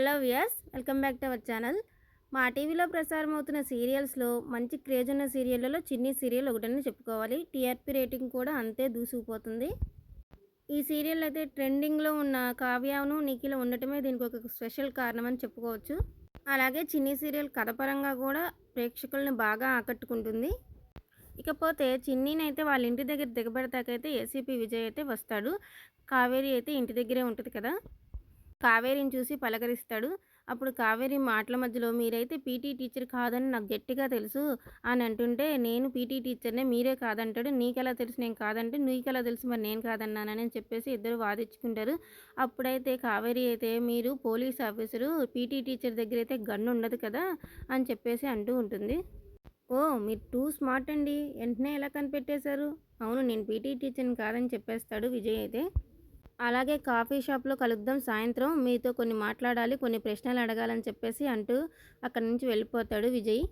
Hello viewers, welcome back to our channel. మా టీవీలో ప్రసారం అవుతున్న సీరియల్స్లో మంచి క్రేజ్ ఉన్న సీరియళ్లలో చిన్ని సీరియల్ ఒకటని చెప్పుకోవాలి. టీఆర్పీ రేటింగ్ కూడా అంతే దూసుకుపోతుంది. ఈ సీరియల్ అయితే ట్రెండింగ్లో ఉన్న కావ్యను నిఖిల ఉండటమే దీనికి ఒక స్పెషల్ కారణం అని చెప్పుకోవచ్చు. అలాగే చిన్ని సీరియల్ కథపరంగా కూడా ప్రేక్షకులను బాగా ఆకట్టుకుంటుంది. ఇకపోతే చిన్నీనైతే వాళ్ళ ఇంటి దగ్గర దిగబెడతాకైతే ఏసీపీ విజయ్ అయితే వస్తాడు. కావేరి అయితే ఇంటి దగ్గరే ఉంటుంది కదా. కావేరిని చూసి పలకరిస్తాడు. అప్పుడు కావేరి మాటల మధ్యలో మీరైతే పీటీ టీచర్ కాదని నాకు గట్టిగా తెలుసు అని అంటుంటే, నేను పీటీ టీచర్‌నే మీరే కాదంటాడు. నీకెలా తెలుసు నేను కాదంటే, నీకెలా తెలుసు మరి నేను కాదన్నానని చెప్పేసి ఇద్దరు వాదించుకుంటారు. అప్పుడైతే కావేరి అయితే మీరు పోలీస్ ఆఫీసరు పీటీ టీచర్ దగ్గరైతే గన్ ఉండదు కదా అని చెప్పేసి అంటూ ఉంటుంది. ఓహ్! మీరు టూ స్మార్ట్ అండి. వెంటనే ఎలా కనిపెట్టేశారు? అవును, నేను పీటీ టీచర్‌ని కాదని చెప్పేస్తాడు విజయ్ అయితే. అలాగే కాఫీ షాప్‌లో కలుద్దాం సాయంత్రం. మీతో కొన్ని మాట్లాడాలి, కొన్ని ప్రశ్నలు అడగాలని చెప్పేసి అంటూ అక్కడి నుంచి వెళ్ళిపోతాడు విజయ్.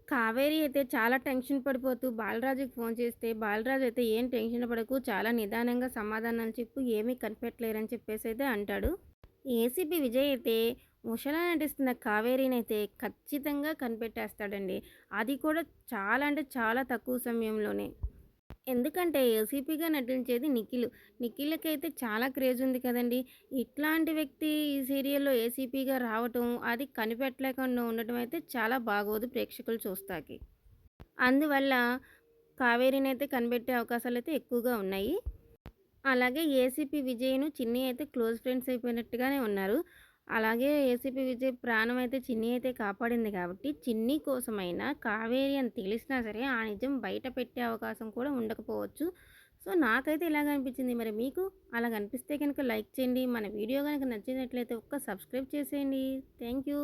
కావేరి అయితే చాలా టెన్షన్ పడిపోతూ బాలరాజుకి ఫోన్ చేస్తే, బాలరాజు అయితే ఏం టెన్షన్ పడకు, చాలా నిదానంగా సమాధానాలు చెప్పు, ఏమీ కనిపెట్టలేరని చెప్పేసి అయితే అంటాడు. ఏసీపీ విజయ్ అయితే ఉషలా నటిస్తున్న కావేరినైతే ఖచ్చితంగా కనిపెట్టేస్తాడండి. అది కూడా చాలా అంటే చాలా తక్కువ సమయంలోనే. ఎందుకంటే ఏసీపీగా నటించేది నిఖిల్. నిఖిల్‌కైతే చాలా క్రేజ్ ఉంది కదండీ. ఇట్లాంటి వ్యక్తి ఈ సీరియల్‌లో ఏసీపీగా రావటం, అది కనిపెట్టలేకుండా ఉండటం అయితే చాలా బాగోదు ప్రేక్షకులు చూస్తాకి. అందువల్ల కావేరినైతే కనిపెట్టే అవకాశాలైతే ఎక్కువగా ఉన్నాయి. అలాగే ఏసీపీ విజయ్‌ను చిన్ని అయితే క్లోజ్ ఫ్రెండ్స్ అయిపోయినట్టుగానే ఉన్నారు. అలాగే ఏసీపీ విజయ్ ప్రాణం అయితే చిన్ని అయితే కాపాడింది కాబట్టి, చిన్ని కోసమైనా కావేరి అని తెలిసినా సరే ఆ నిజం బయట పెట్టే అవకాశం కూడా ఉండకపోవచ్చు. సో, నాకైతే ఇలాగ అనిపించింది. మరి మీకు అలాగ అనిపిస్తే కనుక లైక్ చేయండి. మన వీడియో గనుక నచ్చినట్లయితే ఒక్క సబ్స్క్రైబ్ చేసేయండి. Thank you.